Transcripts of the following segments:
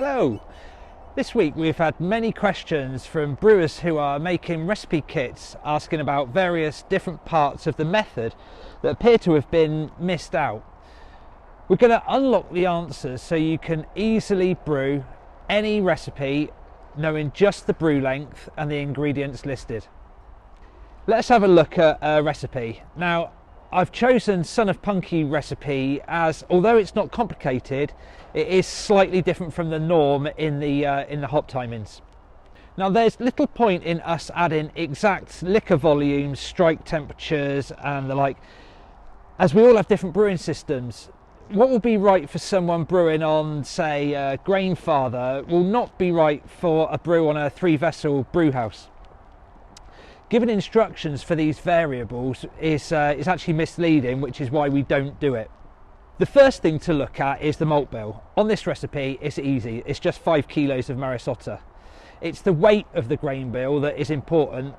Hello! This week we've had many questions from brewers who are making recipe kits asking about various different parts of the method that appear to have been missed out. We're going to unlock the answers so you can easily brew any recipe knowing just the brew length and the ingredients listed. Let's have a look at a recipe. Now, I've chosen Son of Punky recipe as, although it's not complicated, it is slightly different from the norm in the hop timings. Now, there's little point in us adding exact liquor volumes, strike temperatures and the like, as we all have different brewing systems. What will be right for someone brewing on, say, Grainfather will not be right for a brew on a 3-vessel brew house. Giving instructions for these variables is actually misleading, which is why we don't do it. The first thing to look at is the malt bill. On this recipe, it's easy. It's just 5 kilos of Marisotta. It's the weight of the grain bill that is important,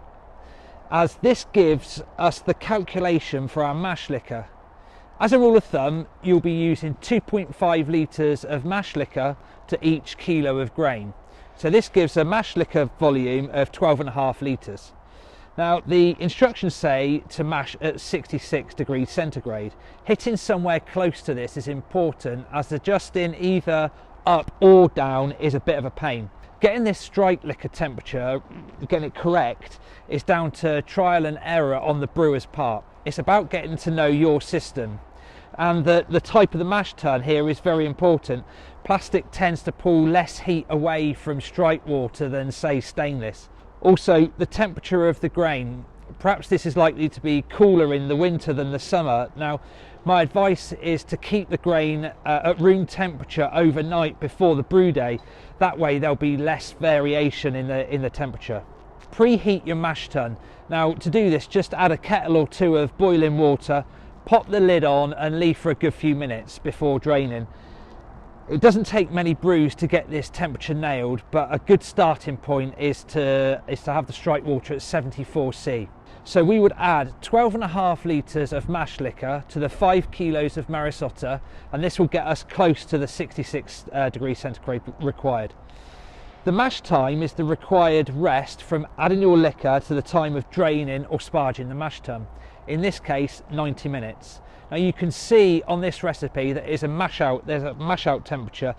as this gives us the calculation for our mash liquor. As a rule of thumb, you'll be using 2.5 litres of mash liquor to each kilo of grain. So this gives a mash liquor volume of 12.5 litres. Now, the instructions say to mash at 66 degrees centigrade. Hitting somewhere close to this is important, as adjusting either up or down is a bit of a pain. Getting this strike liquor temperature, getting it correct, is down to trial and error on the brewer's part. It's about getting to know your system. And the type of the mash tun here is very important. Plastic tends to pull less heat away from strike water than, say, stainless. Also, the temperature of the grain. Perhaps this is likely to be cooler in the winter than the summer. Now, my advice is to keep the grain at room temperature overnight before the brew day. That way there'll be less variation in the temperature. Preheat your mash tun. Now, to do this, just add a kettle or two of boiling water, pop the lid on and leave for a good few minutes before draining. It doesn't take many brews to get this temperature nailed, but a good starting point is to have the strike water at 74°C. So we would add 12.5 litres of mash liquor to the 5 kilos of Marisotta, and this will get us close to the 66 degrees centigrade required. The mash time is the required rest from adding your liquor to the time of draining or sparging the mash tun. In this case, 90 minutes. Now, you can see on this recipe that there's a mash out temperature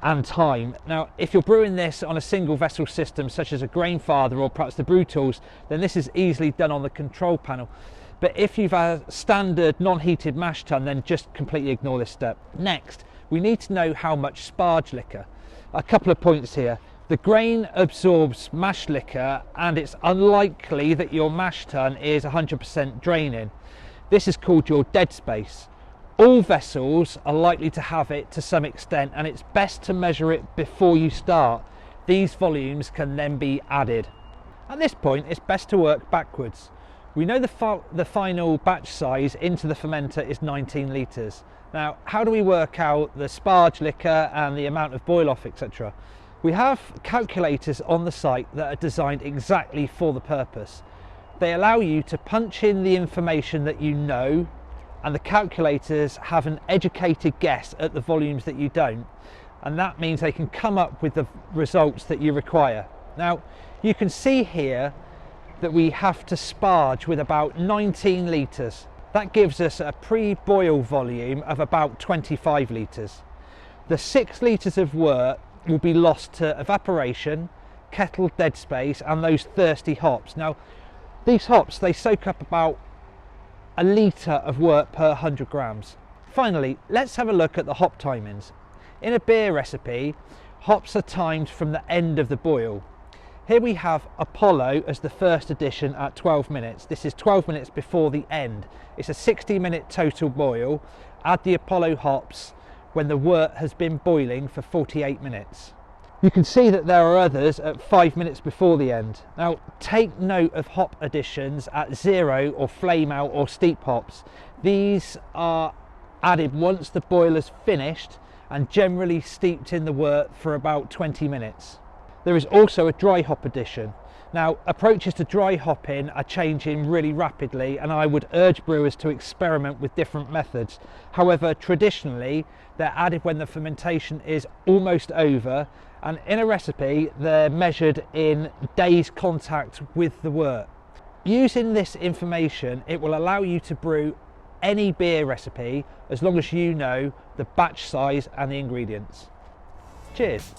and time. Now, if you're brewing this on a single vessel system such as a Grainfather or perhaps the brew tools, then this is easily done on the control panel. But if you've a standard non-heated mash tun, then just completely ignore this step. Next, we need to know how much sparge liquor. A couple of points here. The grain absorbs mash liquor, and it's unlikely that your mash tun is 100% draining. This is called your dead space. All vessels are likely to have it to some extent, and it's best to measure it before you start. These volumes can then be added. At this point, it's best to work backwards. We know the final batch size into the fermenter is 19 litres. Now, how do we work out the sparge liquor and the amount of boil off, etc.? We have calculators on the site that are designed exactly for the purpose. They allow you to punch in the information that you know, and the calculators have an educated guess at the volumes that you don't, and that means they can come up with the results that you require. Now, you can see here that we have to sparge with about 19 litres. That gives us a pre-boil volume of about 25 litres. The 6 litres of wort will be lost to evaporation, kettle dead space and those thirsty hops. Now, these hops, they soak up about a litre of wort per 100 grams. Finally, let's have a look at the hop timings. In a beer recipe, hops are timed from the end of the boil. Here we have Apollo as the first addition at 12 minutes. This is 12 minutes before the end. It's a 60-minute total boil. Add the Apollo hops when the wort has been boiling for 48 minutes. You can see that there are others at 5 minutes before the end. Now, take note of hop additions at 0 or flame out or steep hops. These are added once the boil is finished and generally steeped in the wort for about 20 minutes. There is also a dry hop addition. Now, approaches to dry hopping are changing really rapidly, and I would urge brewers to experiment with different methods. However, traditionally, they're added when the fermentation is almost over, and in a recipe, they're measured in days contact with the wort. Using this information, it will allow you to brew any beer recipe as long as you know the batch size and the ingredients. Cheers.